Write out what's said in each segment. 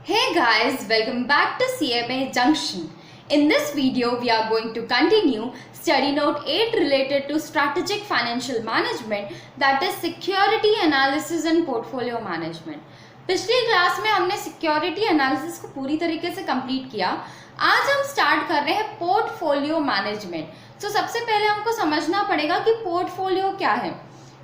Hey guys, welcome back to CMA Junction. In this video, we are going to continue study note 8 related to strategic financial management, that is security analysis and portfolio management. पिछली class में हमने security analysis को पूरी तरीके से complete किया। आज हम स्टार्ट कर रहे हैं पोर्टफोलियो मैनेजमेंट। तो सबसे पहले हमको समझना पड़ेगा कि पोर्टफोलियो क्या है।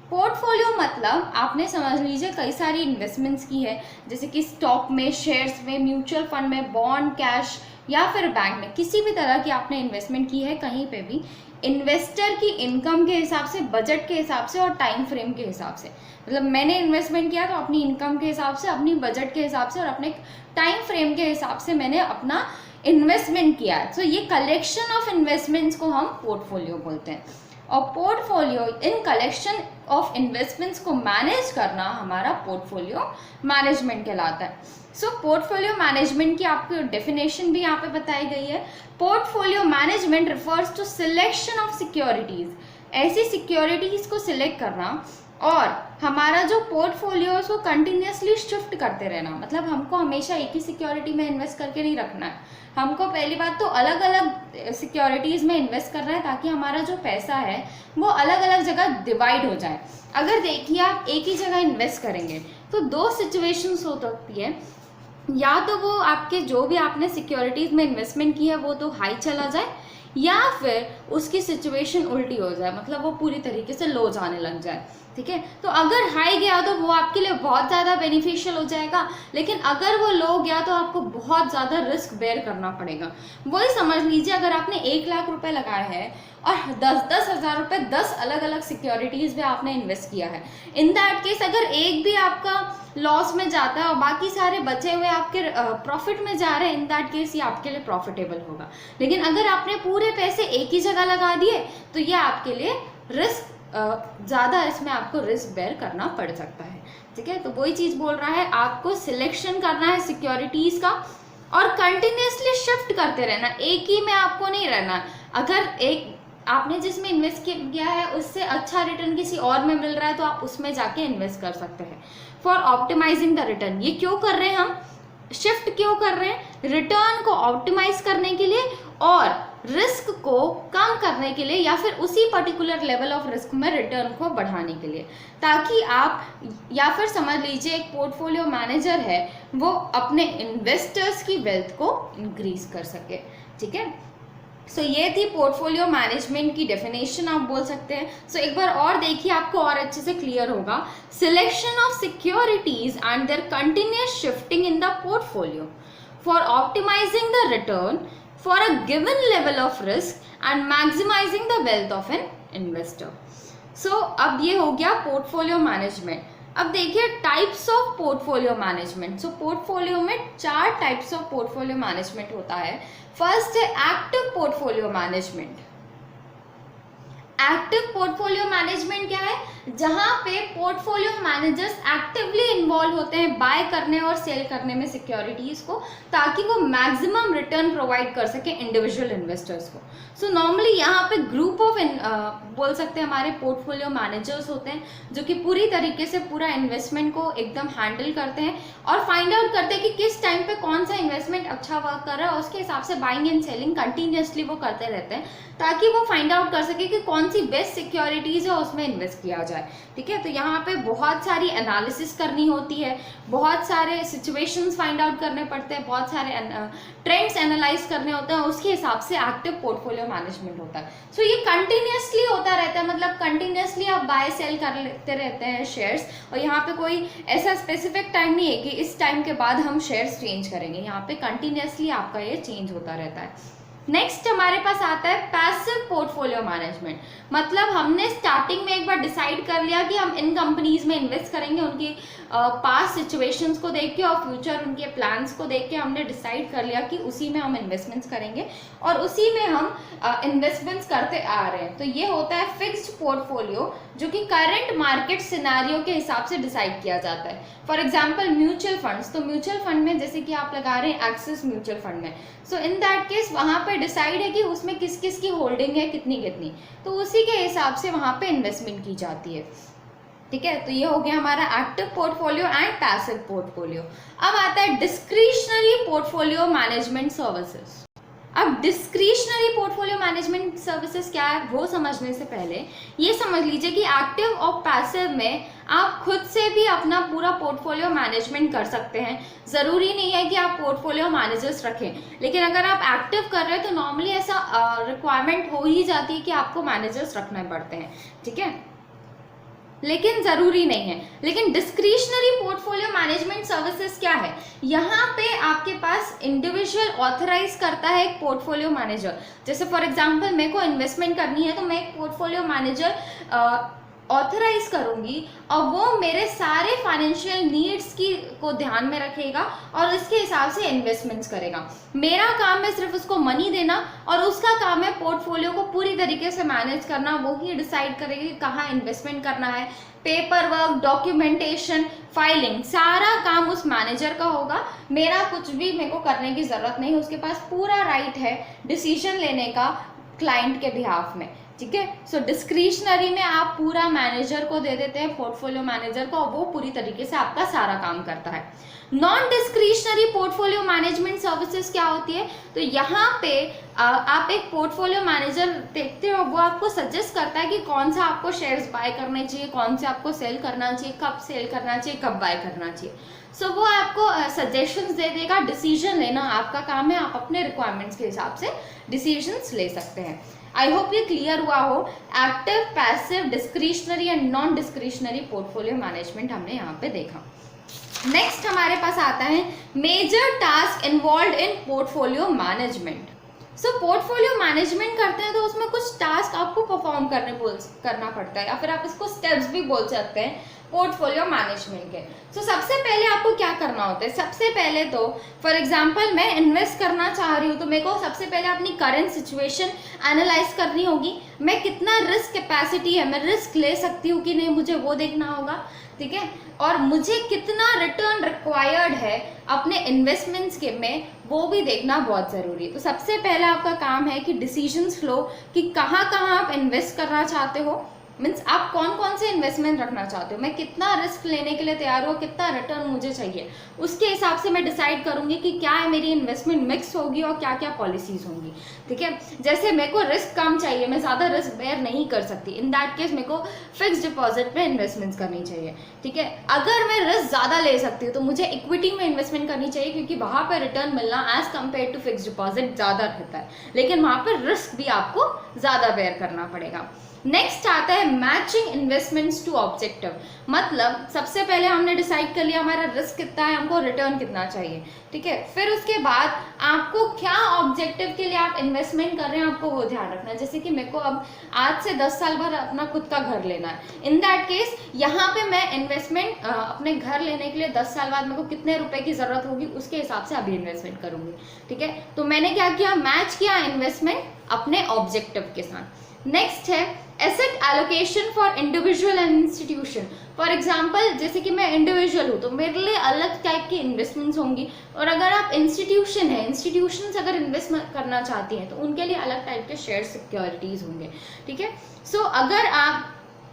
पोर्टफोलियो मतलब आपने समझ लीजिए कई सारी इन्वेस्टमेंट्स की है, जैसे कि स्टॉक में, शेयर्स में, म्यूचुअल फंड में, बॉन्ड, कैश या फिर बैंक में, किसी भी तरह की आपने इन्वेस्टमेंट की है कहीं पे भी, इन्वेस्टर की इनकम के हिसाब से, बजट के हिसाब से और टाइम फ्रेम के हिसाब से। मतलब मैंने इन्वेस्टमेंट किया तो अपनी इनकम के हिसाब से, अपनी बजट के हिसाब से और अपने टाइम फ्रेम के हिसाब से मैंने अपना इन्वेस्टमेंट किया है। तो ये कलेक्शन ऑफ इन्वेस्टमेंट्स को हम पोर्टफोलियो बोलते हैं। और portfolio in collection of investments को मैनेज करना हमारा पोर्टफोलियो मैनेजमेंट कहलाता है। सो पोर्टफोलियो मैनेजमेंट की आपको डेफिनेशन भी यहाँ पे बताई गई है। Portfolio management refers to selection of securities, ऐसी सिक्योरिटीज को सिलेक्ट करना और हमारा जो पोर्टफोलियो है उसको कंटिन्यूसली शिफ्ट करते रहना। मतलब हमको हमेशा एक ही सिक्योरिटी में इन्वेस्ट करके नहीं रखना है, हमको पहली बात तो अलग अलग सिक्योरिटीज़ में इन्वेस्ट करना है ताकि हमारा जो पैसा है वो अलग अलग जगह डिवाइड हो जाए। अगर देखिए आप एक ही जगह इन्वेस्ट करेंगे तो दो सिचुएशंस हो सकती है, या तो वो आपके जो भी आपने सिक्योरिटीज़ में इन्वेस्टमेंट की है वो तो हाई चला जाए, या फिर उसकी सिचुएशन उल्टी हो जाए, मतलब वो पूरी तरीके से लो जाने लग जाए। ठीक है, तो अगर हाई गया तो वो आपके लिए बहुत ज़्यादा बेनिफिशियल हो जाएगा, लेकिन अगर वो लो गया तो आपको बहुत ज़्यादा रिस्क बेयर करना पड़ेगा। वही समझ लीजिए अगर आपने 1 लाख रुपए लगाए हैं और 10-10 हज़ार रुपये 10 अलग अलग सिक्योरिटीज़ में आपने इन्वेस्ट किया है, इन दैट केस अगर एक भी आपका लॉस में जाता है और बाकी सारे बचे हुए आपके प्रॉफिट में जा रहे हैं, इन दैट केस ये आपके लिए प्रॉफिटेबल होगा। लेकिन अगर आपने पूरे पैसे एक ही जगह लगा दिए तो ये आपके लिए रिस्क ज़्यादा, इसमें आपको रिस्क बेयर करना पड़ सकता है। ठीक है, तो वही चीज़ बोल रहा है, आपको सिलेक्शन करना है सिक्योरिटीज़ का और कंटिन्यूसली शिफ्ट करते रहना, एक ही में आपको नहीं रहना। अगर एक आपने जिसमें इन्वेस्ट किया है उससे अच्छा रिटर्न किसी और में मिल रहा है तो आप उसमें जाके इन्वेस्ट कर सकते हैं। फॉर ऑप्टिमाइजिंग द रिटर्न, ये क्यों कर रहे हैं हम, शिफ्ट क्यों कर रहे हैं, रिटर्न को ऑप्टिमाइज करने के लिए और रिस्क को कम करने के लिए, या फिर उसी पर्टिकुलर लेवल ऑफ रिस्क में रिटर्न को बढ़ाने के लिए, ताकि आप, या फिर समझ लीजिए एक पोर्टफोलियो मैनेजर है वो अपने इन्वेस्टर्स की वेल्थ को इंक्रीज कर सके। ठीक है, सो ये थी पोर्टफोलियो मैनेजमेंट की डेफिनेशन, आप बोल सकते हैं। सो एक बार और देखिए, आपको और अच्छे से क्लियर होगा। Selection of securities and their continuous shifting in the portfolio for optimising the return for a given level of risk and maximising the wealth of an investor. So अब ये हो गया पोर्टफोलियो मैनेजमेंट। अब देखिए types of portfolio management. So portfolio में 4 types of portfolio management होता है। First है active portfolio management. Active portfolio management क्या है, जहां पे पोर्टफोलियो मैनेजर्स एक्टिवली इन्वॉल्व होते हैं बाय करने और सेल करने में सिक्योरिटीज को, ताकि वो मैक्सिमम रिटर्न प्रोवाइड कर सके इंडिविजुअल इन्वेस्टर्स को। सो नॉर्मली यहाँ पे ग्रुप ऑफ बोल सकते हैं हमारे पोर्टफोलियो मैनेजर्स होते हैं जो कि पूरी तरीके से पूरा इन्वेस्टमेंट को एकदम हैंडल करते हैं और फाइंड आउट करते हैं कि किस टाइम पे कौन सा इन्वेस्टमेंट अच्छा वर्क कर रहा है, उसके हिसाब से बाइंग एंड सेलिंग कंटिन्यूसली वो करते रहते हैं, ताकि वो फाइंड आउट कर सके कि कौन सी बेस्ट सिक्योरिटीज है उसमें इन्वेस्ट किया जाए। ठीक है, तो यहाँ पे बहुत सारी एनालिसिस करनी होती है, बहुत सारे सिचुएशंस फाइंड आउट करने पड़ते हैं, बहुत सारे ट्रेंड्स एनालाइज करने होते हैं, उसके हिसाब से एक्टिव पोर्टफोलियो मैनेजमेंट होता है। सो ये कंटिन्यूसली होता रहता है, मतलब कंटिन्यूसली आप बाय सेल करते रहते हैं शेयर्स, और यहाँ पे कोई ऐसा स्पेसिफिक टाइम नहीं है कि इस टाइम के बाद हम शेयर्स चेंज करेंगे, यहाँ पे कंटिन्यूसली आपका ये चेंज होता रहता है। नेक्स्ट हमारे पास आता है पैसिव पोर्टफोलियो मैनेजमेंट। मतलब हमने स्टार्टिंग में एक बार डिसाइड कर लिया कि हम इन कंपनीज में इन्वेस्ट करेंगे, उनकी पास्ट सिचुएशंस को देख के और फ्यूचर उनके प्लान्स को देख के हमने डिसाइड कर लिया कि उसी में हम इन्वेस्टमेंट्स करेंगे और उसी में हम इन्वेस्टमेंट्स करते आ रहे हैं। तो ये होता है फिक्स्ड पोर्टफोलियो, जो कि करंट मार्केट सिनेरियो के हिसाब से डिसाइड किया जाता है। फॉर एग्जाम्पल म्यूचुअल फंड्स, तो म्यूचुअल फंड में जैसे कि आप लगा रहे हैं एक्सिस म्यूचुअल फंड में, सो इन दैट केस वहाँ पे डिसाइड है कि उसमें किस किस की होल्डिंग है, कितनी कितनी, तो उसी के हिसाब से वहाँ पे इन्वेस्टमेंट की जाती है। ठीक है, तो ये हो गया हमारा active portfolio and passive portfolio. अब आता है डिस्क्रिशनरी पोर्टफोलियो मैनेजमेंट सर्विसेज। अब डिस्क्रिशनरी पोर्टफोलियो मैनेजमेंट सर्विसेज क्या है वो समझने से पहले ये समझ लीजिए कि एक्टिव और पैसिव में आप खुद से भी अपना पूरा पोर्टफोलियो मैनेजमेंट कर सकते हैं। ज़रूरी नहीं है कि आप पोर्टफोलियो मैनेजर्स रखें, लेकिन अगर आप एक्टिव कर रहे हैं तो नॉर्मली ऐसा रिक्वायरमेंट हो ही जाती है कि आपको मैनेजर्स रखने पड़ते हैं, ठीक है, लेकिन ज़रूरी नहीं है। लेकिन डिस्क्रिशनरी पोर्टफोलियो मैनेजमेंट सर्विसेज क्या है, यहाँ पे आपके पास इंडिविजुअल ऑथराइज करता है एक पोर्टफोलियो मैनेजर। जैसे फॉर एग्जांपल मेरे को इन्वेस्टमेंट करनी है तो मैं एक पोर्टफोलियो मैनेजर ऑथराइज करूंगी और वो मेरे सारे फाइनेंशियल नीड्स को ध्यान में रखेगा और इसके हिसाब से इन्वेस्टमेंट्स करेगा। मेरा काम है सिर्फ उसको मनी देना और उसका काम है पोर्टफोलियो को पूरी तरीके से मैनेज करना। वो ही डिसाइड करेगा कि कहाँ इन्वेस्टमेंट करना है, पेपर वर्क, डॉक्यूमेंटेशन, फाइलिंग, सारा काम उस मैनेजर का होगा। मेरा कुछ भी मेरे को करने की ज़रूरत नहीं, उसके पास पूरा राइट है डिसीजन लेने का क्लाइंट के बिहाफ में, ठीक है। सो डिस्क्रिशनरी में आप पूरा मैनेजर को दे देते हैं, पोर्टफोलियो मैनेजर को, और वो पूरी तरीके से आपका सारा काम करता है। Non discretionary portfolio management services क्या होती है, तो यहाँ पे आप एक पोर्टफोलियो मैनेजर देखते हो, वो आपको सजेस्ट करता है कि कौन सा आपको शेयर्स बाय करने चाहिए, कौन से आपको सेल करना चाहिए, कब सेल करना चाहिए, कब बाय करना चाहिए। सो वो आपको सजेशंस दे देगा। डिसीजन लेना आपका काम है, आप अपने रिक्वायरमेंट्स के हिसाब से डिसीजंस ले सकते हैं। आई होप ये क्लियर हुआ हो। Active, passive, discretionary and non discretionary portfolio management हमने यहाँ पे देखा। नेक्स्ट हमारे पास आता है major task involve in portfolio management. So portfolio management करते हैं तो उसमें कुछ टास्क आपको परफॉर्म करना पड़ता है, या फिर आप इसको स्टेप्स भी बोल सकते हैं पोर्टफोलियो मैनेजमेंट के। सो सबसे पहले आपको क्या करना होता है, सबसे पहले तो फॉर एग्जांपल मैं इन्वेस्ट करना चाह रही हूँ तो मेरे को सबसे पहले अपनी करंट सिचुएशन एनालाइज करनी होगी। मैं कितना रिस्क कैपेसिटी है, मैं रिस्क ले सकती हूँ कि नहीं, मुझे वो देखना होगा, ठीक है। और मुझे कितना रिटर्न रिक्वायर्ड है अपने इन्वेस्टमेंट्स के में, वो भी देखना बहुत ज़रूरी है। तो सबसे पहला आपका काम है कि डिसीजंस लो कि कहाँ कहाँ आप इन्वेस्ट करना चाहते हो, मीन्स आप कौन कौन से इन्वेस्टमेंट रखना चाहते हो, मैं कितना रिस्क लेने के लिए तैयार हूँ, कितना रिटर्न मुझे चाहिए, उसके हिसाब से मैं डिसाइड करूँगी कि क्या है मेरी इन्वेस्टमेंट मिक्स होगी और क्या क्या पॉलिसीज होंगी, ठीक है। जैसे मेरे को रिस्क कम चाहिए, मैं ज़्यादा रिस्क बेयर नहीं कर सकती, इन दैट केस मेरे को फिक्स डिपॉजिट में इन्वेस्टमेंट्स करनी चाहिए, ठीक है। अगर मैं रिस्क ज़्यादा ले सकती हूँ तो मुझे इक्विटी में इन्वेस्टमेंट करनी चाहिए, क्योंकि वहाँ पर रिटर्न मिलना as compare to fix deposit ज़्यादा रहता है, लेकिन वहाँ पर रिस्क भी आपको ज़्यादा बेयर करना पड़ेगा। नेक्स्ट आता है मैचिंग इन्वेस्टमेंट्स टू ऑब्जेक्टिव। मतलब सबसे पहले हमने डिसाइड कर लिया हमारा रिस्क कितना है, हमको रिटर्न कितना चाहिए, ठीक है। फिर उसके बाद आपको क्या ऑब्जेक्टिव के लिए आप इन्वेस्टमेंट कर रहे हैं, आपको वो ध्यान रखना है। जैसे कि मेरे को अब आज से 10 साल बाद अपना खुद का घर लेना है, इन दैट केस यहाँ पे मैं इन्वेस्टमेंट अपने घर लेने के लिए 10 साल बाद मेरे को कितने रुपए की ज़रूरत होगी, उसके हिसाब से अभी इन्वेस्टमेंट करूँगी, ठीक है। तो मैंने क्या किया, मैच किया इन्वेस्टमेंट अपने ऑब्जेक्टिव के साथ। नेक्स्ट है asset allocation for individual and institution. For example जैसे कि मैं इंडिविजुअल हूँ तो मेरे लिए अलग टाइप की इन्वेस्टमेंट्स होंगी, और अगर आप इंस्टीट्यूशन है, इंस्टीट्यूशंस अगर इन्वेस्ट करना चाहती हैं तो उनके लिए अलग टाइप के शेयर सिक्योरिटीज़ होंगे, ठीक है। सो अगर आप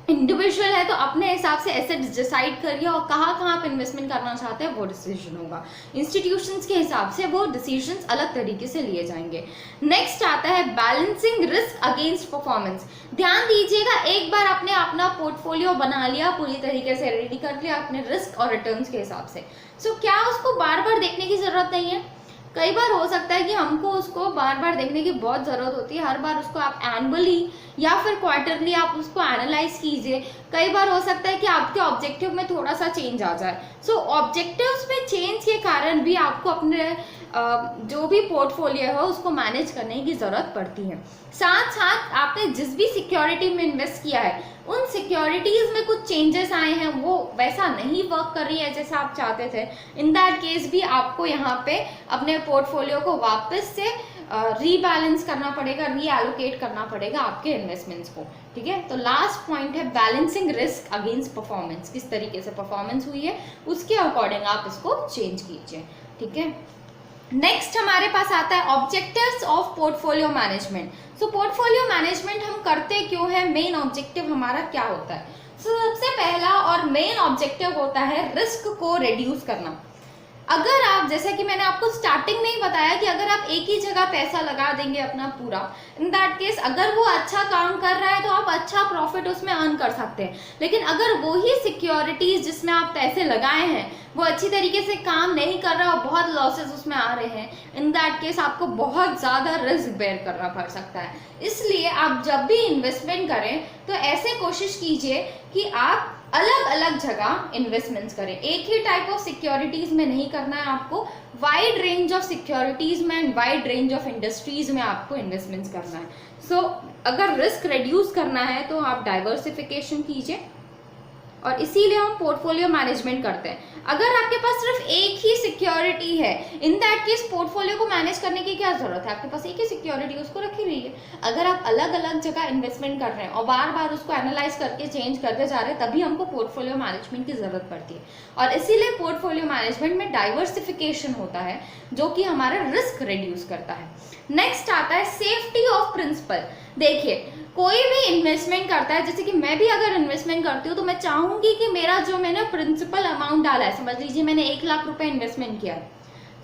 इंडिविजुअल है तो अपने हिसाब से एसेट्स डिसाइड करिए और कहाँ कहाँ आप इन्वेस्टमेंट करना चाहते हैं वो डिसीजन होगा। इंस्टीट्यूशंस के हिसाब से वो डिसीजंस अलग तरीके से लिए जाएंगे। नेक्स्ट आता है बैलेंसिंग रिस्क अगेंस्ट परफॉर्मेंस। ध्यान दीजिएगा, एक बार आपने अपना पोर्टफोलियो बना लिया, पूरी तरीके से रेडी कर लिया अपने रिस्क और रिटर्न्स के हिसाब से, सो क्या उसको बार बार देखने की ज़रूरत नहीं है। कई बार हो सकता है कि हमको उसको बार बार देखने की बहुत ज़रूरत होती है, हर बार उसको आप एनुअली या फिर क्वार्टरली आप उसको एनालाइज कीजिए। कई बार हो सकता है कि आपके ऑब्जेक्टिव में थोड़ा सा चेंज आ जाए, सो ऑब्जेक्टिव्स में चेंज के कारण भी आपको अपने जो भी पोर्टफोलियो है उसको मैनेज करने की ज़रूरत पड़ती है। साथ साथ आपने जिस भी सिक्योरिटी में इन्वेस्ट किया है उन सिक्योरिटीज़ में कुछ चेंजेस आए हैं, वो वैसा नहीं वर्क कर रही है जैसा आप चाहते थे, इन दैट केस भी आपको यहाँ पे अपने पोर्टफोलियो को वापस से रीबैलेंस करना पड़ेगा, रीएलोकेट करना पड़ेगा आपके इन्वेस्टमेंट्स को, ठीक है। तो लास्ट पॉइंट है बैलेंसिंग रिस्क अगेंस्ट परफॉर्मेंस। किस तरीके से परफॉर्मेंस हुई है उसके अकॉर्डिंग आप इसको चेंज कीजिए, ठीक है। नेक्स्ट हमारे पास आता है objectives of portfolio management. So portfolio management हम करते क्यों है, मेन ऑब्जेक्टिव हमारा क्या होता है। सबसे पहला और मेन ऑब्जेक्टिव होता है रिस्क को रिड्यूस करना। अगर आप, जैसे कि मैंने आपको स्टार्टिंग में ही बताया कि अगर आप एक ही जगह पैसा लगा देंगे अपना पूरा, इन दैट केस अगर वो अच्छा काम कर रहा है तो आप अच्छा प्रॉफिट उसमें अर्न कर सकते हैं। लेकिन अगर वो ही सिक्योरिटीज जिसमें आप पैसे लगाए हैं वो अच्छी तरीके से काम नहीं कर रहा और बहुत लॉसेस उसमें आ रहे हैं, इन दैट केस आपको बहुत ज़्यादा रिस्क बेयर करना पड़ सकता है। इसलिए आप जब भी इन्वेस्टमेंट करें तो ऐसे कोशिश कीजिए कि आप अलग अलग जगह इन्वेस्टमेंट्स करें। एक ही टाइप ऑफ सिक्योरिटीज में नहीं करना है आपको, वाइड रेंज ऑफ सिक्योरिटीज में and wide range of industries में आपको इन्वेस्टमेंट्स करना है। सो अगर रिस्क रिड्यूस करना है तो आप डाइवर्सिफिकेशन कीजिए, और इसीलिए हम पोर्टफोलियो मैनेजमेंट करते हैं। अगर आपके पास सिर्फ एक ही सिक्योरिटी है, इन दैट केस पोर्टफोलियो को मैनेज करने की क्या जरूरत है, आपके पास एक ही सिक्योरिटी, उसको रखी रहिए। अगर आप अलग अलग जगह इन्वेस्टमेंट कर रहे हैं और बार बार उसको एनालाइज करके चेंज करते जा रहे हैं, तभी हमको पोर्टफोलियो मैनेजमेंट की जरूरत पड़ती है। और इसीलिए पोर्टफोलियो मैनेजमेंट में डाइवर्सिफिकेशन होता है जो कि हमारा रिस्क रिड्यूस करता है। नेक्स्ट आता है सेफ्टी ऑफ प्रिंसिपल। देखिए, कोई भी इन्वेस्टमेंट करता है, जैसे कि मैं भी अगर इन्वेस्टमेंट करती हूँ तो मैं चाहूंगी कि मेरा जो मैंने प्रिंसिपल अमाउंट डाला है, समझ लीजिए मैंने 1 लाख रुपए इन्वेस्टमेंट किया है,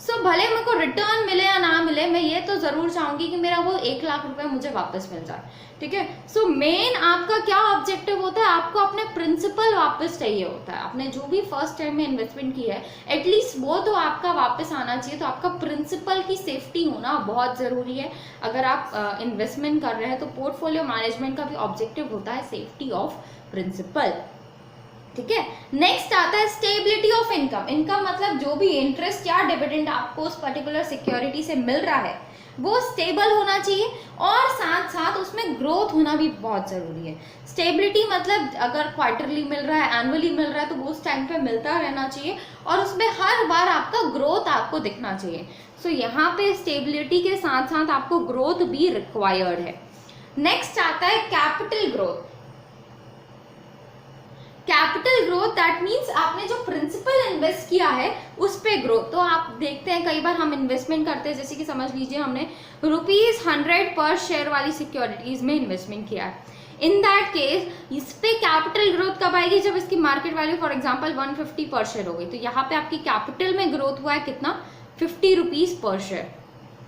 सो भले मेरे को रिटर्न मिले या ना मिले, मैं ये तो जरूर चाहूंगी कि मेरा वो 1 लाख रुपए मुझे वापस मिल जाए। ठीक है, सो मेन आपका क्या ऑब्जेक्टिव होता है, आपको अपने प्रिंसिपल वापस चाहिए होता है। आपने जो भी फर्स्ट टाइम में इन्वेस्टमेंट की है एटलीस्ट वो तो आपका वापस आना चाहिए। तो आपका प्रिंसिपल की सेफ्टी होना बहुत जरूरी है। अगर आप इन्वेस्टमेंट कर रहे हैं तो पोर्टफोलियो मैनेजमेंट का भी ऑब्जेक्टिव होता है सेफ्टी ऑफ प्रिंसिपल। ठीक है, नेक्स्ट आता है स्टेबिलिटी ऑफ इनकम। इनकम मतलब जो भी इंटरेस्ट या डिविडेंड आपको उस पर्टिकुलर सिक्योरिटी से मिल रहा है वो स्टेबल होना चाहिए, और साथ साथ उसमें ग्रोथ होना भी बहुत जरूरी है। स्टेबिलिटी मतलब अगर क्वार्टरली मिल रहा है, एनुअली मिल रहा है, तो वो उस टाइम पे मिलता रहना चाहिए और उसमें हर बार आपका ग्रोथ आपको दिखना चाहिए। सो यहाँ पे स्टेबिलिटी के साथ साथ आपको ग्रोथ भी रिक्वायर्ड है। नेक्स्ट आता है capital growth. Capital growth that means आपने जो प्रिंसिपल इन्वेस्ट किया है उस पे ग्रोथ। तो आप देखते हैं कई बार हम इन्वेस्टमेंट करते हैं, जैसे कि समझ लीजिए हमने ₹100 पर शेयर वाली सिक्योरिटीज में इन्वेस्टमेंट किया है। इन दैट केस इस पे कैपिटल ग्रोथ कब आएगी, जब इसकी मार्केट वैल्यू फॉर एग्जांपल 150 पर शेयर हो गई। तो यहाँ पे आपकी कैपिटल में ग्रोथ हुआ है कितना, ₹50 पर शेयर।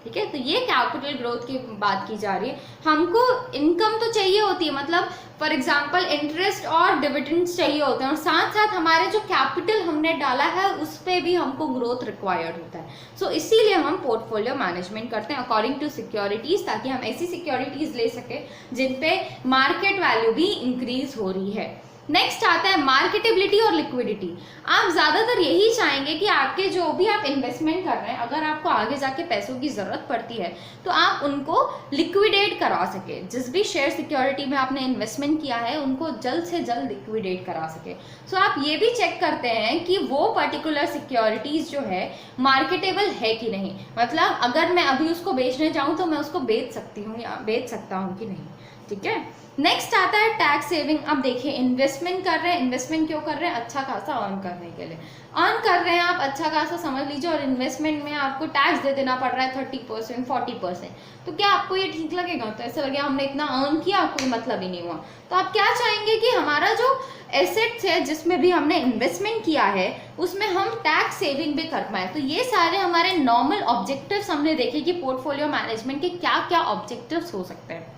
ठीक है, तो ये कैपिटल ग्रोथ की बात की जा रही है। हमको इनकम तो चाहिए होती है, मतलब फॉर एग्जांपल इंटरेस्ट और डिविडेंड्स चाहिए होते हैं, और साथ साथ हमारे जो कैपिटल हमने डाला है उस पर भी हमको ग्रोथ रिक्वायर्ड होता है। सो इसीलिए हम पोर्टफोलियो मैनेजमेंट करते हैं अकॉर्डिंग टू सिक्योरिटीज, ताकि हम ऐसी सिक्योरिटीज ले सके जिन पे मार्केट वैल्यू भी इंक्रीज हो रही है। नेक्स्ट आता है मार्केटेबिलिटी और लिक्विडिटी। आप ज़्यादातर यही चाहेंगे कि आपके जो भी आप इन्वेस्टमेंट कर रहे हैं, अगर आपको आगे जाके पैसों की ज़रूरत पड़ती है तो आप उनको लिक्विडेट करा सके। जिस भी शेयर सिक्योरिटी में आपने इन्वेस्टमेंट किया है उनको जल्द से जल्द लिक्विडेट करा सके। सो आप ये भी चेक करते हैं कि वो पर्टिकुलर सिक्योरिटीज़ जो है मार्केटेबल है कि नहीं, मतलब अगर मैं अभी उसको बेचने जाऊँ तो मैं उसको बेच सकती हूँ या बेच सकता हूँ कि नहीं। ठीक है, नेक्स्ट आता है टैक्स सेविंग। अब देखिए, इन्वेस्टमेंट कर रहे हैं, इन्वेस्टमेंट क्यों कर रहे हैं, अच्छा खासा अर्न करने के लिए अर्न कर रहे हैं आप, अच्छा खासा समझ लीजिए, और इन्वेस्टमेंट में आपको टैक्स दे देना पड़ रहा है 30%, 40%। तो क्या आपको ये ठीक लगेगा? तो ऐसा लगेगा हमने इतना अर्न किया, कोई मतलब ही नहीं हुआ। तो आप क्या चाहेंगे कि हमारा जो एसेट्स है जिसमें भी हमने इन्वेस्टमेंट किया है उसमें हम टैक्स सेविंग भी कर पाए। तो ये सारे हमारे नॉर्मल ऑब्जेक्टिव्स हमने देखे कि पोर्टफोलियो मैनेजमेंट के क्या क्या ऑब्जेक्टिव्स हो सकते हैं।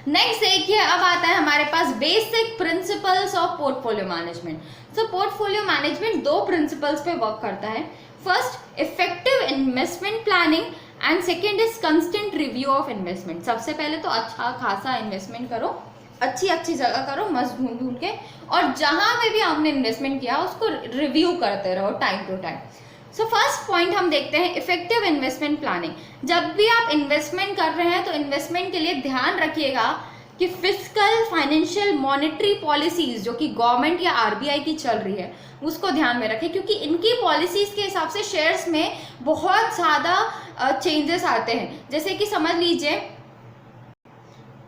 नेक्स्ट देखिए, अब आता है हमारे पास basic principles of portfolio management. So portfolio management 2 principles पे वर्क करता है। First, effective investment planning, and second is constant review of investment. सबसे पहले तो अच्छा खासा इन्वेस्टमेंट करो, अच्छी जगह करो, मस्त ढूंढ ढूंढ के, और जहां पे भी आपने इन्वेस्टमेंट किया उसको रिव्यू करते रहो time to time. So first point हम देखते हैं इफेक्टिव इन्वेस्टमेंट प्लानिंग। जब भी आप इन्वेस्टमेंट कर रहे हैं तो इन्वेस्टमेंट के लिए ध्यान रखिएगा कि फिस्कल, फाइनेंशियल, मॉनेटरी पॉलिसीज जो कि गवर्नमेंट या आरबीआई की चल रही है उसको ध्यान में रखें, क्योंकि इनकी पॉलिसीज के हिसाब से शेयर्स में बहुत ज़्यादा चेंजेस आते हैं। जैसे कि समझ लीजिए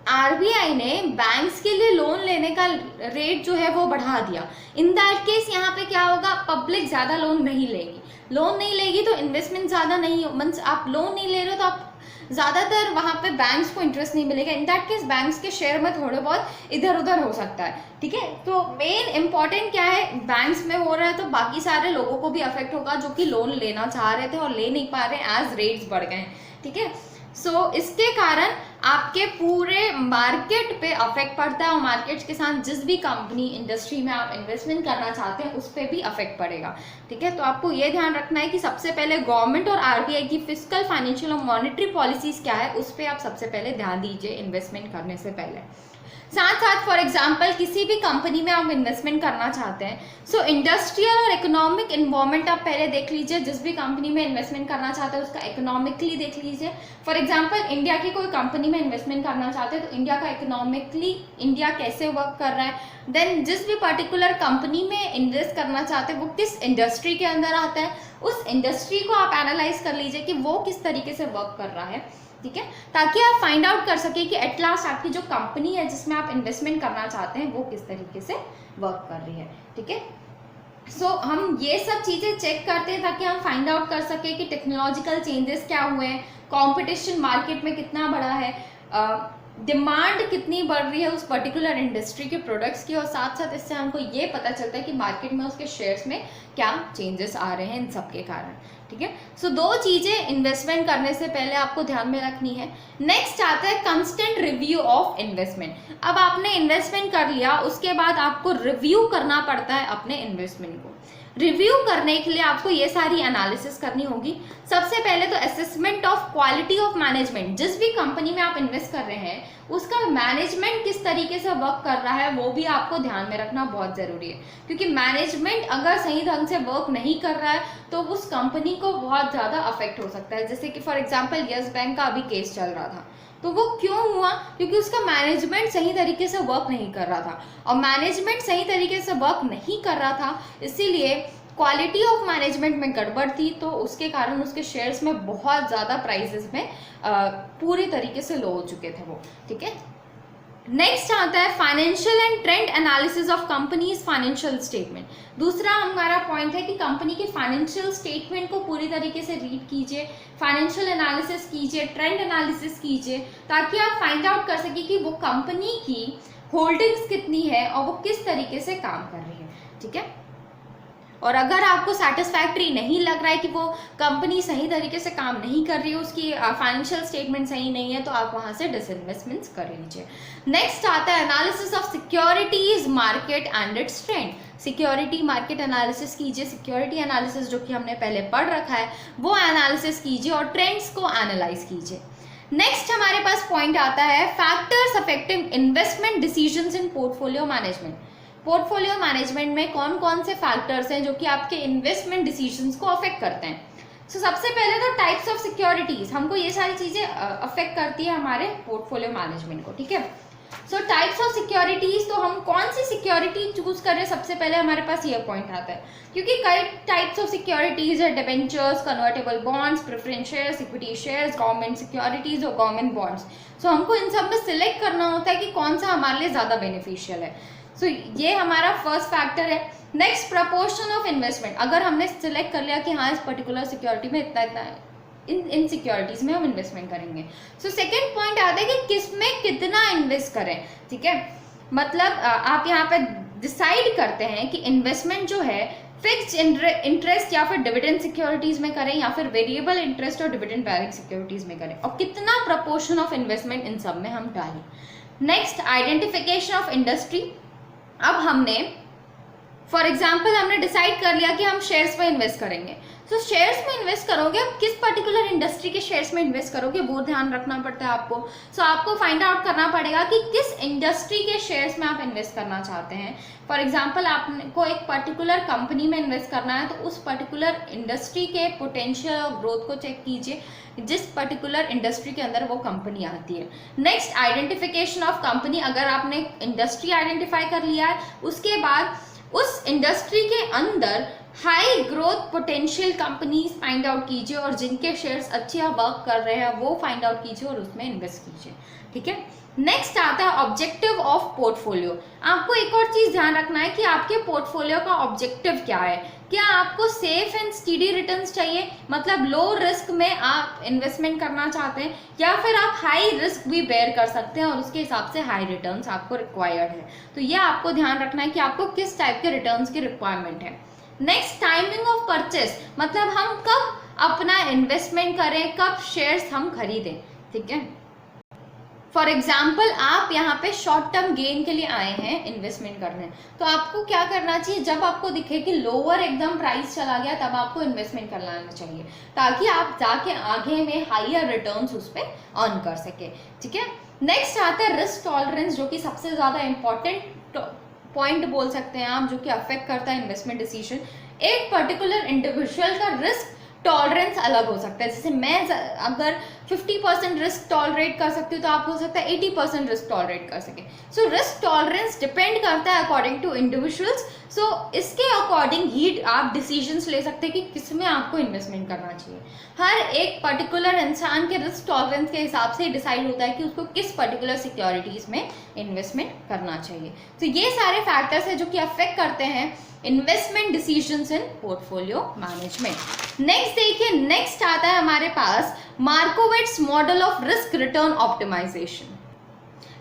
आरबीआई ने बैंक्स के लिए लोन लेने का रेट जो है वो बढ़ा दिया। इन दैट केस यहाँ पे क्या होगा, पब्लिक ज़्यादा लोन नहीं लेगी तो इन्वेस्टमेंट ज़्यादा नहीं, मीन्स आप लोन नहीं ले रहे हो तो आप ज़्यादातर वहाँ पे बैंक्स को इंटरेस्ट नहीं मिलेगा। इन दैट केस बैंक्स के शेयर में थोड़े बहुत इधर उधर हो सकता है, ठीक है। तो मेन इंपॉर्टेंट क्या है, बैंक्स में हो रहा है तो बाकी सारे लोगों को भी अफेक्ट होगा जो कि लोन लेना चाह रहे थे और ले नहीं पा रहे एज रेट्स बढ़ गए हैं, ठीक है। सो इसके कारण आपके पूरे मार्केट पे अफेक्ट पड़ता है और मार्केट्स के साथ जिस भी कंपनी इंडस्ट्री में आप इन्वेस्टमेंट करना चाहते हैं उस पर भी अफेक्ट पड़ेगा, ठीक है। तो आपको ये ध्यान रखना है कि सबसे पहले गवर्नमेंट और आरबीआई की फिस्कल, फाइनेंशियल और मॉनेटरी पॉलिसीज क्या है उस पर आप सबसे पहले ध्यान दीजिए इन्वेस्टमेंट करने से पहले। साथ साथ फॉर एग्जांपल किसी भी कंपनी में आप इन्वेस्टमेंट करना चाहते हैं, सो इंडस्ट्रियल और इकोनॉमिक इन्वायरमेंट आप पहले देख लीजिए। जिस भी कंपनी में इन्वेस्टमेंट करना चाहते हैं उसका इकोनॉमिकली देख लीजिए। फॉर एग्जांपल इंडिया की कोई कंपनी में इन्वेस्टमेंट करना चाहते हैं तो इंडिया का इकोनॉमिकली इंडिया कैसे वर्क कर रहा है, देन जिस भी पर्टिकुलर कंपनी में इन्वेस्ट करना चाहते हैं वो किस इंडस्ट्री के अंदर आता है, उस इंडस्ट्री को आप एनालाइज कर लीजिए कि वो किस तरीके से वर्क कर रहा है, ठीक है, ताकि आप फाइंड आउट कर सके कि एट लास्ट आपकी जो कंपनी है जिसमें आप इन्वेस्टमेंट करना चाहते हैं वो किस तरीके से वर्क कर रही है, ठीक है। सो हम ये सब चीज़ें चेक करते हैं ताकि हम फाइंड आउट कर सके कि टेक्नोलॉजिकल चेंजेस क्या हुए हैं, कंपटीशन मार्केट में कितना बड़ा है, डिमांड कितनी बढ़ रही है उस पर्टिकुलर इंडस्ट्री के प्रोडक्ट्स की, और साथ साथ इससे हमको ये पता चलता है कि मार्केट में उसके शेयर्स में क्या चेंजेस आ रहे हैं इन सब के कारण, ठीक है। सो दो चीज़ें इन्वेस्टमेंट करने से पहले आपको ध्यान में रखनी है। नेक्स्ट आता है कंस्टेंट रिव्यू ऑफ इन्वेस्टमेंट। अब आपने इन्वेस्टमेंट कर लिया, उसके बाद आपको रिव्यू करना पड़ता है अपने इन्वेस्टमेंट को। रिव्यू करने के लिए आपको ये सारी एनालिसिस करनी होगी। सबसे पहले तो assessment of quality of management, जिस भी कंपनी में आप इन्वेस्ट कर रहे हैं उसका मैनेजमेंट किस तरीके से वर्क कर रहा है वो भी आपको ध्यान में रखना बहुत ज़रूरी है, क्योंकि मैनेजमेंट अगर सही ढंग से वर्क नहीं कर रहा है तो उस कंपनी को बहुत ज़्यादा अफेक्ट हो सकता है। जैसे कि फॉर एग्जाम्पल यस बैंक का अभी केस चल रहा था, तो वो क्यों हुआ, क्योंकि उसका मैनेजमेंट सही तरीके से वर्क नहीं कर रहा था, और मैनेजमेंट सही तरीके से वर्क नहीं कर रहा था इसीलिए क्वालिटी ऑफ मैनेजमेंट में गड़बड़ थी, तो उसके कारण उसके शेयर्स में बहुत ज़्यादा प्राइसेस में पूरी तरीके से लो हो चुके थे वो, ठीक है। नेक्स्ट आता है financial and trend analysis of companies financial statement. दूसरा हमारा पॉइंट है कि कंपनी के फाइनेंशियल स्टेटमेंट को पूरी तरीके से रीड कीजिए, फाइनेंशियल एनालिसिस कीजिए, ट्रेंड एनालिसिस कीजिए, ताकि आप फाइंड आउट कर सके कि वो कंपनी की होल्डिंग्स कितनी है और वो किस तरीके से काम कर रही है, ठीक है। और अगर आपको सेटिस्फैक्ट्री नहीं लग रहा है कि वो कंपनी सही तरीके से काम नहीं कर रही है, उसकी फाइनेंशियल स्टेटमेंट सही नहीं है, तो आप वहाँ से डिसइन्वेस्टमेंट्स कर लीजिए। नेक्स्ट आता है analysis of securities market and it's trend. Security market analysis कीजिए, सिक्योरिटी एनालिसिस जो कि हमने पहले पढ़ रखा है वो एनालिसिस कीजिए और ट्रेंड्स को एनालाइज कीजिए। नेक्स्ट हमारे पास पॉइंट आता है factors affecting investment decisions in portfolio management. Portfolio management में कौन कौन से फैक्टर्स हैं जो कि आपके इन्वेस्टमेंट डिसीजंस को अफेक्ट करते हैं। सो सबसे पहले तो टाइप्स ऑफ सिक्योरिटीज, हमको ये सारी चीज़ें अफेक्ट करती है हमारे पोर्टफोलियो मैनेजमेंट को, ठीक है। सो टाइप्स ऑफ सिक्योरिटीज, तो हम कौन सी सिक्योरिटी चूज कर रहे हैं, सबसे पहले हमारे पास ये पॉइंट आता है, क्योंकि कई टाइप्स ऑफ सिक्योरिटीज है, debentures, convertible bonds, preference shares, equity shares, government securities और गवर्नमेंट बॉन्ड्स। सो हमको इन सब में सिलेक्ट करना होता है कि कौन सा हमारे लिए ज़्यादा बेनिफिशियल है। सो ये हमारा फर्स्ट फैक्टर है। नेक्स्ट प्रपोर्शन ऑफ इन्वेस्टमेंट, अगर हमने सिलेक्ट कर लिया कि हाँ इस पर्टिकुलर सिक्योरिटी में इतना इतना इन सिक्योरिटीज में हम इन्वेस्टमेंट करेंगे। सो सेकंड पॉइंट आता है कि किस में कितना इन्वेस्ट करें, ठीक है। मतलब आप यहाँ पे डिसाइड करते हैं कि इन्वेस्टमेंट जो है फिक्स्ड इंटरेस्ट या फिर डिविडेंड सिक्योरिटीज में करें या फिर वेरिएबल इंटरेस्ट और डिविडेंड बेयरिंग सिक्योरिटीज में करें, और कितना प्रपोर्शन ऑफ इन्वेस्टमेंट इन सब में हम डालें। Next identification of industry. अब हमने फॉर एग्जाम्पल हमने डिसाइड कर लिया कि हम शेयर्स में इन्वेस्ट करेंगे, तो शेयर्स में इन्वेस्ट करोगे, अब किस पर्टिकुलर इंडस्ट्री के शेयर्स में इन्वेस्ट करोगे वो ध्यान रखना पड़ता है आपको। सो आपको फाइंड आउट करना पड़ेगा कि किस इंडस्ट्री के शेयर्स में आप इन्वेस्ट करना चाहते हैं। फॉर एग्जाम्पल आपको एक पर्टिकुलर कंपनी में इन्वेस्ट करना है, तो उस पर्टिकुलर इंडस्ट्री के पोटेंशियल और ग्रोथ को चेक कीजिए जिस पर्टिकुलर इंडस्ट्री के अंदर वो कंपनी आती है। नेक्स्ट आइडेंटिफिकेशन ऑफ कंपनी, अगर आपने इंडस्ट्री आइडेंटिफाई कर लिया है उसके बाद उस इंडस्ट्री के अंदर high growth potential companies find out कीजिए और जिनके शेयर्स अच्छे वर्क कर रहे हैं वो फाइंड आउट कीजिए और उसमें इन्वेस्ट कीजिए, ठीक है। नेक्स्ट आता है ऑब्जेक्टिव ऑफ पोर्टफोलियो। आपको एक और चीज़ ध्यान रखना है कि आपके पोर्टफोलियो का ऑब्जेक्टिव क्या है, क्या आपको सेफ एंड स्टीडी रिटर्न्स चाहिए, मतलब लो रिस्क में आप इन्वेस्टमेंट करना चाहते हैं, या फिर आप हाई रिस्क भी बेयर कर सकते हैं और उसके हिसाब से हाई रिटर्न्स आपको रिक्वायर्ड है। तो ये आपको ध्यान रखना है कि आपको किस टाइप के रिटर्न्स की रिक्वायरमेंट है। नेक्स्ट, टाइमिंग ऑफ परचेस, मतलब हम कब अपना इन्वेस्टमेंट करें, कब शेयर्स हम खरीदें। ठीक है, फॉर एग्जाम्पल आप यहाँ पे शॉर्ट टर्म गेन के लिए आए हैं इन्वेस्टमेंट करने, तो आपको क्या करना चाहिए, जब आपको दिखे कि लोअर एकदम प्राइस चला गया तब आपको इन्वेस्टमेंट कर लेना चाहिए, ताकि आप जाके आगे में हायर रिटर्न्स उस पर अर्न कर सके। ठीक है, नेक्स्ट आता है रिस्क टॉलरेंस, जो कि सबसे ज़्यादा इंपॉर्टेंट पॉइंट बोल सकते हैं आप, जो कि अफेक्ट करता है इन्वेस्टमेंट डिसीजन। एक पर्टिकुलर इंडिविजुअल का रिस्क टॉलरेंस अलग हो सकता है। जैसे मैं अगर 50% रिस्क टॉलरेट कर सकती हूँ तो आप हो सकता है 80% रिस्क टॉलरेट कर सके। सो रिस्क टॉलरेंस डिपेंड करता है अकॉर्डिंग टू इंडिविजुअल्स। सो इसके अकॉर्डिंग ही आप डिसीजंस ले सकते हैं कि किस में आपको इन्वेस्टमेंट करना चाहिए। हर एक पर्टिकुलर इंसान के रिस्क टॉलरेंस के हिसाब से डिसाइड होता है कि उसको किस पर्टिकुलर सिक्योरिटीज़ में इन्वेस्टमेंट करना चाहिए। तो ये सारे फैक्टर्स हैं जो कि अफेक्ट करते हैं investment decisions in portfolio management. Next देखिए, नेक्स्ट आता है हमारे पास Markowitz model of risk return optimisation.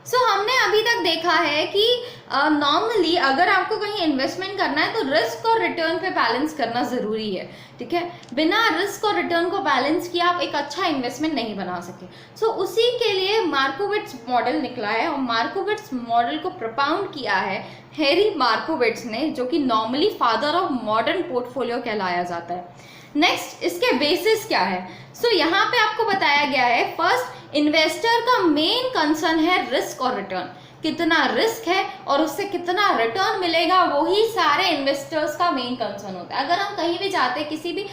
So हमने अभी तक देखा है कि नॉर्मली अगर आपको कहीं इन्वेस्टमेंट करना है तो रिस्क और रिटर्न पे बैलेंस करना ज़रूरी है। ठीक है, बिना रिस्क और रिटर्न को बैलेंस किए आप एक अच्छा इन्वेस्टमेंट नहीं बना सके। सो उसी के लिए मार्कोविट्स मॉडल निकला है, और मार्कोविट्स मॉडल को प्रपाउंड किया है हैरी मार्कोविट्स ने, जो कि normally father of modern portfolio कहलाया जाता है। नेक्स्ट, इसके बेसिस क्या है। सो यहाँ पे आपको बताया गया है, फर्स्ट, इन्वेस्टर का मेन कंसर्न है रिस्क और रिटर्न, कितना रिस्क है और उससे कितना रिटर्न मिलेगा, वही सारे इन्वेस्टर्स का मेन कंसर्न होता है। अगर हम कहीं भी जाते हैं, किसी भी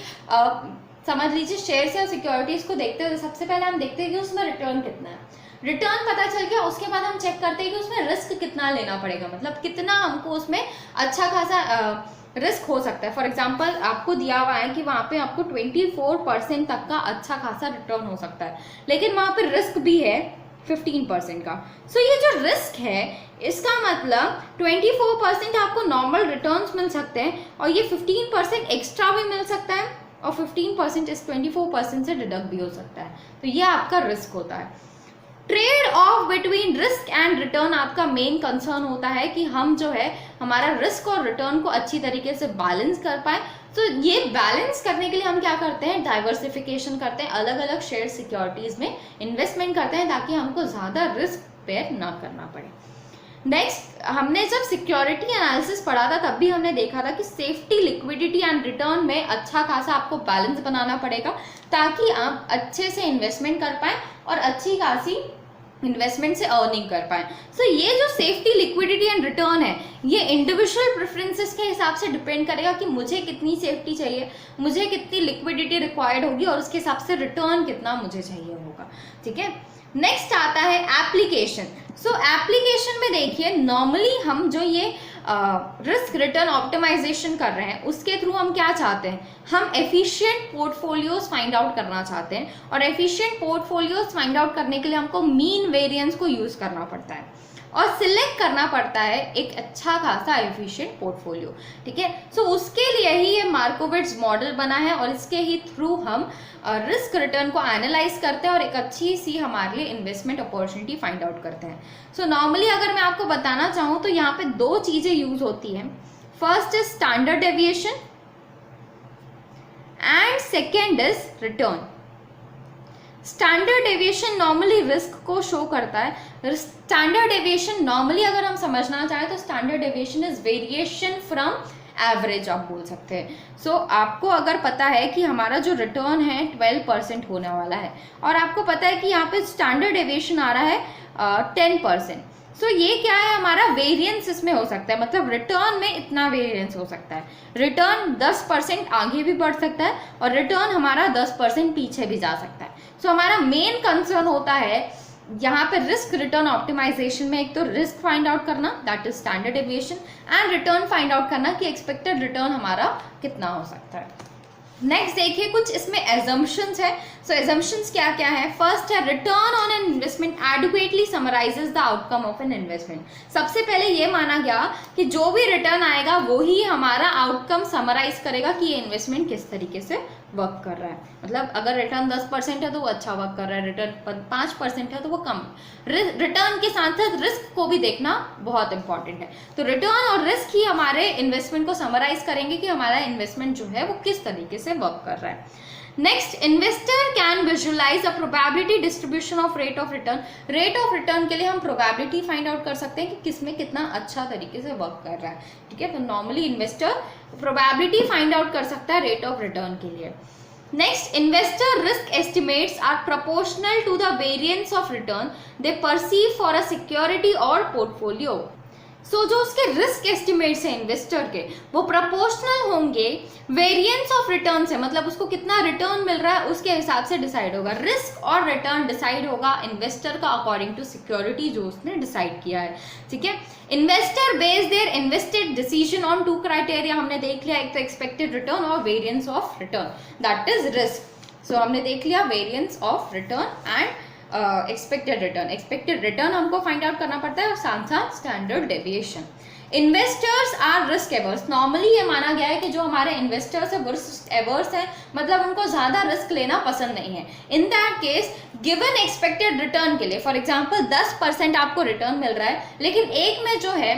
समझ लीजिए शेयर्स या सिक्योरिटीज को देखते हो, सबसे पहले हम देखते हैं कि उसमें रिटर्न कितना है। रिटर्न पता चल गया, उसके बाद हम चेक करते हैं कि उसमें रिस्क कितना लेना पड़ेगा, मतलब कितना हमको उसमें अच्छा खासा रिस्क हो सकता है। फॉर एग्जाम्पल आपको दिया हुआ है कि वहाँ पे आपको 24% तक का अच्छा खासा रिटर्न हो सकता है, लेकिन वहाँ पे रिस्क भी है 15% का। सो ये जो रिस्क है, इसका मतलब 24% आपको नॉर्मल रिटर्न्स मिल सकते हैं, और ये 15% एक्स्ट्रा भी मिल सकता है, और 15% इस 24% से डिडक्ट भी हो सकता है। तो ये आपका रिस्क होता है। Trade off between risk and return आपका मेन कंसर्न होता है कि हम जो है हमारा रिस्क और रिटर्न को अच्छी तरीके से बैलेंस कर पाए। तो ये बैलेंस करने के लिए हम क्या करते हैं, डाइवर्सिफिकेशन करते हैं, अलग अलग शेयर सिक्योरिटीज में इन्वेस्टमेंट करते हैं, ताकि हमको ज़्यादा रिस्क बेयर ना करना पड़े। नेक्स्ट, हमने जब सिक्योरिटी एनालिसिस पढ़ा था तब भी हमने देखा था कि सेफ्टी, लिक्विडिटी एंड रिटर्न में अच्छा खासा आपको बैलेंस बनाना पड़ेगा, ताकि आप अच्छे से इन्वेस्टमेंट कर पाएँ और अच्छी खासी इन्वेस्टमेंट से अर्निंग कर पाएँ। सो ये जो सेफ्टी, लिक्विडिटी एंड रिटर्न है, ये इंडिविजुअल प्रेफरेंसेस के हिसाब से डिपेंड करेगा कि मुझे कितनी सेफ्टी चाहिए, मुझे कितनी लिक्विडिटी रिक्वायर्ड होगी, और उसके हिसाब से रिटर्न कितना मुझे चाहिए होगा। ठीक है, नेक्स्ट आता है एप्लीकेशन। सो एप्लीकेशन में देखिए, नॉर्मली हम जो ये रिस्क रिटर्न ऑप्टिमाइजेशन कर रहे हैं, उसके थ्रू हम क्या चाहते हैं, हम एफिशिएंट पोर्टफोलियोज फाइंड आउट करना चाहते हैं, और एफिशिएंट पोर्टफोलियोज फाइंड आउट करने के लिए हमको मीन वेरिएंस को यूज़ करना पड़ता है और सिलेक्ट करना पड़ता है एक अच्छा खासा एफिशिएंट पोर्टफोलियो। ठीक है, सो उसके लिए ही ये मार्कोविट्स मॉडल बना है, और इसके ही थ्रू हम रिस्क रिटर्न को एनालाइज करते हैं और एक अच्छी सी हमारे लिए इन्वेस्टमेंट अपॉर्चुनिटी फाइंड आउट करते हैं। सो नॉर्मली अगर मैं आपको बताना चाहूँ तो यहाँ पे दो चीज़ें यूज होती हैं। First is standard deviation and second is return. Standard deviation normally risk को शो करता है। स्टैंडर्ड डेविएशन नॉर्मली अगर हम समझना चाहें तो standard deviation is variation from average, आप बोल सकते हैं। सो आपको अगर पता है कि हमारा जो रिटर्न है 12% होने वाला है, और आपको पता है कि यहाँ पे स्टैंडर्ड डेविएशन आ रहा है 10%। सो ये क्या है, हमारा वेरिएंस इसमें हो सकता है, मतलब रिटर्न में इतना वेरिएंस हो सकता है। रिटर्न 10% आगे भी बढ़ सकता है, और रिटर्न हमारा 10% पीछे भी जा सकता है। सो हमारा मेन कंसर्न होता है यहाँ पे रिस्क रिटर्न ऑप्टिमाइजेशन में, एक तो रिस्क फाइंड आउट करना, that is standard deviation, and return find out करना कि एक्सपेक्टेड रिटर्न हमारा कितना हो सकता है। नेक्स्ट देखिए कुछ इसमें एजम्पशंस है। सो एजम्पशंस क्या क्या है? फर्स्ट है return on an investment adequately summarises the outcome of an investment. सबसे पहले ये माना गया कि जो भी रिटर्न आएगा वो ही हमारा आउटकम समराइज करेगा कि ये इन्वेस्टमेंट किस तरीके से वर्क कर रहा है। मतलब अगर रिटर्न 10% है तो वो अच्छा वर्क कर रहा है, रिटर्न 5% है तो वो कम। रिटर्न के साथ साथ रिस्क को भी देखना बहुत इंपॉर्टेंट है। तो रिटर्न और रिस्क ही हमारे इन्वेस्टमेंट को समराइज करेंगे कि हमारा इन्वेस्टमेंट जो है वो किस तरीके से वर्क कर रहा है। Next, investor can visualise a probability distribution of rate of return. Rate of return के लिए हम प्रोबेबिलिटी फाइंड आउट कर सकते हैं कि किसमें कितना अच्छा तरीके से वर्क कर रहा है। ठीक है, तो normally investor probability find out कर सकता है रेट ऑफ रिटर्न के लिए। Next, investor risk estimates are proportional to the variance of return they perceive for a security or portfolio. So जो उसके रिस्क एस्टिमेट्स हैं इन्वेस्टर के वो प्रोपोर्शनल होंगे वेरिएंस ऑफ रिटर्न से, मतलब उसको कितना रिटर्न मिल रहा है उसके हिसाब से डिसाइड होगा। रिस्क और रिटर्न डिसाइड होगा इन्वेस्टर का अकॉर्डिंग टू सिक्योरिटी जो उसने डिसाइड किया है। ठीक है, investor base their invested decision on 2 criteria. हमने देख लिया, एक तो एक्सपेक्टेड रिटर्न और variance of return, that is risk. So हमने देख लिया variance of return and expected return. Expected return हमको फाइंड आउट करना पड़ता है और साथ साथ standard deviation. Investors are risk averse. Normally ये माना गया है कि जो हमारे इन्वेस्टर्स है वो रिस्क एवर्स है, मतलब उनको ज्यादा रिस्क लेना पसंद नहीं है। In that case given expected return के लिए, फॉर एग्जांपल 10% आपको रिटर्न मिल रहा है, लेकिन एक में जो है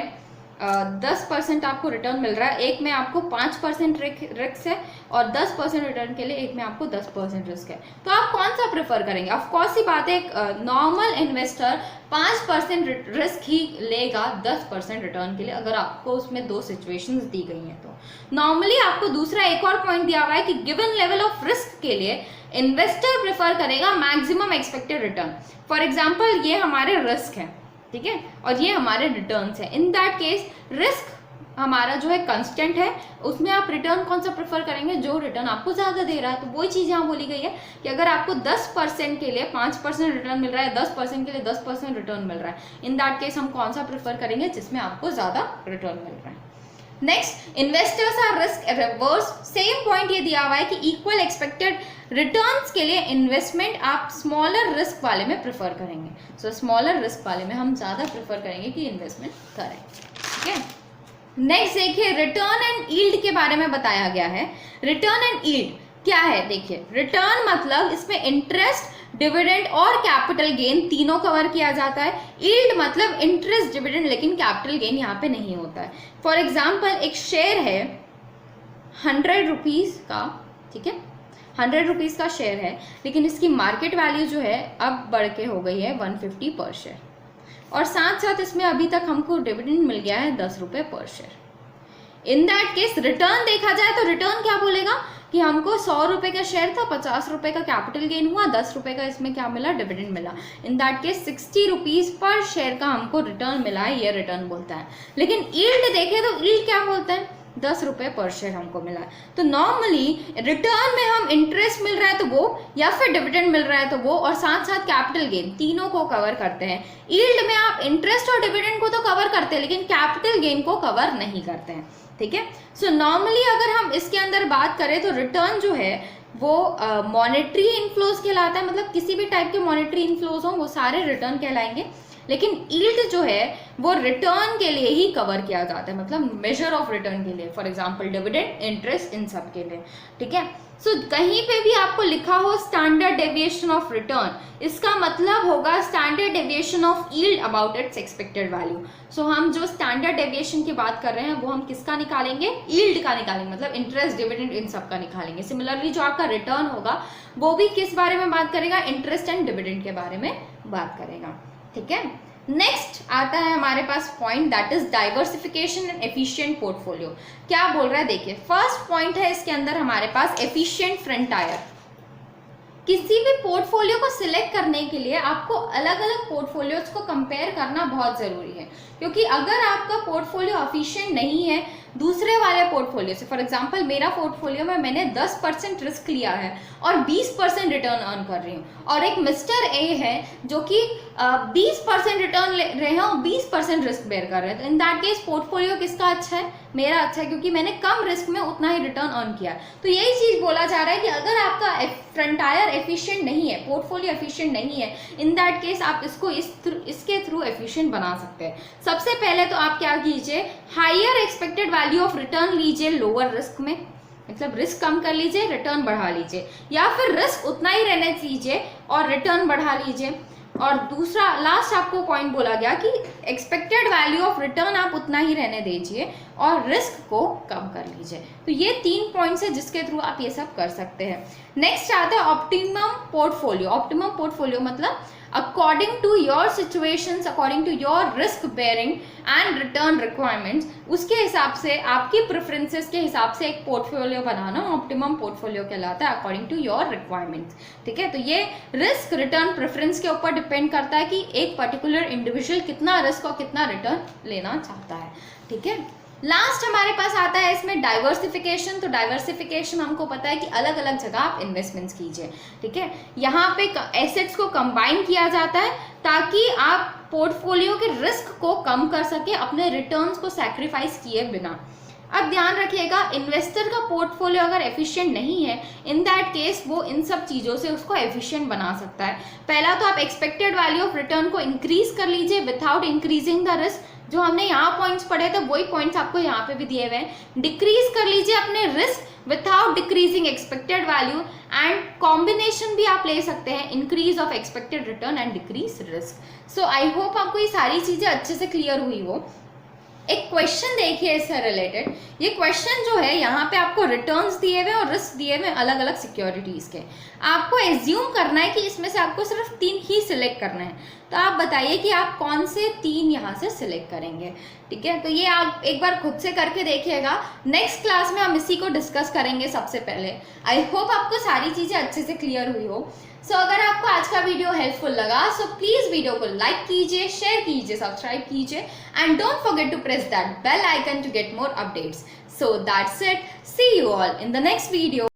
10% आपको रिटर्न मिल रहा है, एक में आपको 5% रिस्क है और 10% रिटर्न के लिए एक में आपको 10% रिस्क है, तो आप कौन सा प्रेफर करेंगे? ऑफ कोर्स ही बात है, नॉर्मल इन्वेस्टर 5% रिस्क ही लेगा 10% रिटर्न के लिए, अगर आपको उसमें 2 सिचुएशंस दी गई हैं तो। नॉर्मली आपको दूसरा एक और पॉइंट दिया हुआ है कि गिवन लेवल ऑफ रिस्क के लिए इन्वेस्टर प्रेफर करेगा maximum expected return. For example ये हमारे रिस्क है, ठीक है, और ये हमारे रिटर्न्स है। इन दैट केस रिस्क हमारा जो है कांस्टेंट है, उसमें आप रिटर्न कौन सा प्रेफर करेंगे? जो रिटर्न आपको ज़्यादा दे रहा है। तो वही चीज़ यहाँ बोली गई है कि अगर आपको 10% के लिए 5% रिटर्न मिल रहा है, 10% के लिए 10% रिटर्न मिल रहा है, इन दैट केस हम कौन सा प्रेफर करेंगे? जिसमें आपको ज़्यादा रिटर्न मिल रहा है। Next, investors are risk reverse. Same point ये दिया हुआ है कि इक्वल एक्सपेक्टेड रिटर्न्स के लिए इन्वेस्टमेंट आप स्मॉलर रिस्क वाले में प्रेफर करेंगे। सो स्मॉलर रिस्क वाले में हम ज़्यादा प्रेफर करेंगे कि इन्वेस्टमेंट करें। ठीक है, नेक्स्ट देखिए रिटर्न एंड यील्ड के बारे में बताया गया है। रिटर्न एंड यील्ड क्या है? देखिए, रिटर्न मतलब इसमें इंटरेस्ट, डिविडेंड और कैपिटल गेन तीनों कवर किया जाता है। यील्ड मतलब इंटरेस्ट, डिविडेंड, लेकिन कैपिटल गेन यहाँ पे नहीं होता है। फॉर एग्जाम्पल एक शेयर है 100 रुपीज़ का, ठीक है, 100 रुपीज़ का शेयर है, लेकिन इसकी मार्केट वैल्यू जो है अब बढ़ के हो गई है 150 पर शेयर, और साथ साथ इसमें अभी तक हमको डिविडेंड मिल गया है 10 रुपये पर share. In that case return देखा जाए तो रिटर्न क्या बोलेगा कि हमको 100 रुपये का शेयर था, 50 रुपये का कैपिटल गेन हुआ, 10 रुपये का इसमें क्या मिला? डिविडेंड मिला। इन दैट केस 60 रुपीज़ पर शेयर का हमको रिटर्न मिला है, ये रिटर्न बोलता है। लेकिन यील्ड देखे तो यील्ड क्या बोलता है? 10 रुपये पर शेयर हमको मिला है। तो नॉर्मली रिटर्न में हम इंटरेस्ट मिल रहा है तो वो, या फिर डिविडेंड मिल रहा है तो वो, और साथ साथ कैपिटल गेन, तीनों को कवर करते हैं। यील्ड में आप इंटरेस्ट और डिविडेंड को तो कवर करते हैं लेकिन कैपिटल गेन को कवर नहीं करते हैं। ठीक है, सो नॉर्मली अगर हम इसके अंदर बात करें तो रिटर्न जो है वो मॉनेटरी इनफ्लोज कहलाता है, मतलब किसी भी टाइप के मॉनेटरी इनफ्लोज हों वो सारे रिटर्न कहलाएंगे। लेकिन यील्ड जो है वो रिटर्न के लिए ही कवर किया जाता है, मतलब मेजर ऑफ रिटर्न के लिए, फॉर एग्जांपल डिविडेंड, इंटरेस्ट, इन सब के लिए। ठीक है, सो कहीं पे भी आपको लिखा हो स्टैंडर्ड डेविएशन ऑफ रिटर्न, इसका मतलब होगा standard deviation of yield about its expected value. So हम जो स्टैंडर्ड डेविएशन की बात कर रहे हैं वो हम किसका निकालेंगे? यील्ड का निकालेंगे, मतलब इंटरेस्ट, डिविडेंड, इन सब का निकालेंगे। सिमिलरली जो आपका रिटर्न होगा वो भी किस बारे में बात करेगा? इंटरेस्ट एंड डिविडेंड के बारे में बात करेगा। ठीक है, नेक्स्ट आता है हमारे पास point, that is diversification and efficient portfolio. क्या बोल रहा है? देखिए, फर्स्ट पॉइंट है इसके अंदर हमारे पास एफिशिएंट फ्रंट टायर। किसी भी पोर्टफोलियो को सिलेक्ट करने के लिए आपको अलग अलग पोर्टफोलियोज को कंपेयर करना बहुत ज़रूरी है, क्योंकि अगर आपका पोर्टफोलियो एफिशिएंट नहीं है दूसरे वाले पोर्टफोलियो से, फॉर एग्जांपल मेरा पोर्टफोलियो में मैंने 10% रिस्क लिया है और 20% रिटर्न अर्न कर रही हूँ, और एक मिस्टर ए है जो कि 20% रिटर्न ले रहे हैं और 20% रिस्क बेयर कर रहे हैं, तो इन दैट केस पोर्टफोलियो किसका अच्छा है? मेरा अच्छा है क्योंकि मैंने कम रिस्क में उतना ही रिटर्न अर्न किया। तो यही चीज बोला जा रहा है कि अगर आपका फ्रंटायर एफिशिएंट नहीं है, पोर्टफोलियो एफिशिएंट नहीं है, इन दैट केस आप इसको इसके थ्रू एफिशिएंट बना सकते हैं। सबसे पहले तो आप क्या कीजिए, higher expected value of return लीजिए लोअर रिस्क में, मतलब रिस्क कम कर लीजिए, रिटर्न बढ़ा लीजिए, या फिर रिस्क उतना ही रहने दीजिए और रिटर्न बढ़ा लीजिए। और दूसरा लास्ट आपको पॉइंट बोला गया कि एक्सपेक्टेड वैल्यू ऑफ रिटर्न आप उतना ही रहने दीजिए और रिस्क को कम कर लीजिए। तो ये 3 पॉइंट्स है जिसके थ्रू आप ये सब कर सकते हैं। नेक्स्ट आता है ऑप्टिमम पोर्टफोलियो। ऑप्टिमम पोर्टफोलियो मतलब according to your situations, according to your risk bearing and return requirements, उसके हिसाब से आपकी प्रेफरेंसेस के हिसाब से एक पोर्टफोलियो बनाना ऑप्टिमम पोर्टफोलियो कहलाता है, अकॉर्डिंग टू योर रिक्वायरमेंट्स। ठीक है, तो ये रिस्क रिटर्न प्रेफरेंस के ऊपर डिपेंड करता है कि एक पर्टिकुलर इंडिविजुअल कितना रिस्क और कितना रिटर्न लेना चाहता है। ठीक है, लास्ट हमारे पास आता है इसमें डाइवर्सिफिकेशन। तो डाइवर्सिफिकेशन हमको पता है कि अलग अलग जगह आप इन्वेस्टमेंट्स कीजिए। ठीक है, यहाँ पे एसेट्स को कंबाइन किया जाता है ताकि आप पोर्टफोलियो के रिस्क को कम कर सके अपने रिटर्न्स को सैक्रिफाइस किए बिना। अब ध्यान रखिएगा, इन्वेस्टर का पोर्टफोलियो अगर एफिशिएंट नहीं है, इन दैट केस वो इन सब चीज़ों से उसको एफिशिएंट बना सकता है। पहला तो आप एक्सपेक्टेड वैल्यू ऑफ रिटर्न को इंक्रीज कर लीजिए विदाउट इंक्रीजिंग द रिस्क। जो हमने यहाँ पॉइंट्स पढ़े थे वही पॉइंट्स आपको यहाँ पे भी दिए हुए हैं। डिक्रीज कर लीजिए अपने risk without decreasing expected value, and combination भी आप ले सकते हैं, increase of expected return and decrease risk. So I hope आपको ये सारी चीज़ें अच्छे से क्लियर हुई हो। एक क्वेश्चन देखिए इससे रिलेटेड। ये क्वेश्चन जो है यहाँ पे आपको रिटर्न्स दिए हुए और रिस्क दिए हुए अलग अलग सिक्योरिटीज के। आपको एज्यूम करना है कि इसमें से आपको सिर्फ 3 ही सिलेक्ट करना है। तो आप बताइए कि आप कौन से 3 यहाँ से सिलेक्ट करेंगे। ठीक है, तो ये आप एक बार खुद से करके देखिएगा। नेक्स्ट क्लास में हम इसी को डिस्कस करेंगे सबसे पहले। आई होप आपको सारी चीज़ें अच्छे से क्लियर हुई हो। सो अगर आपको आज का वीडियो हेल्पफुल लगा सो प्लीज वीडियो को लाइक कीजिए, शेयर कीजिए, सब्सक्राइब कीजिए, and don't forget to press that bell icon to get more updates. So that's it, see you all in the next video.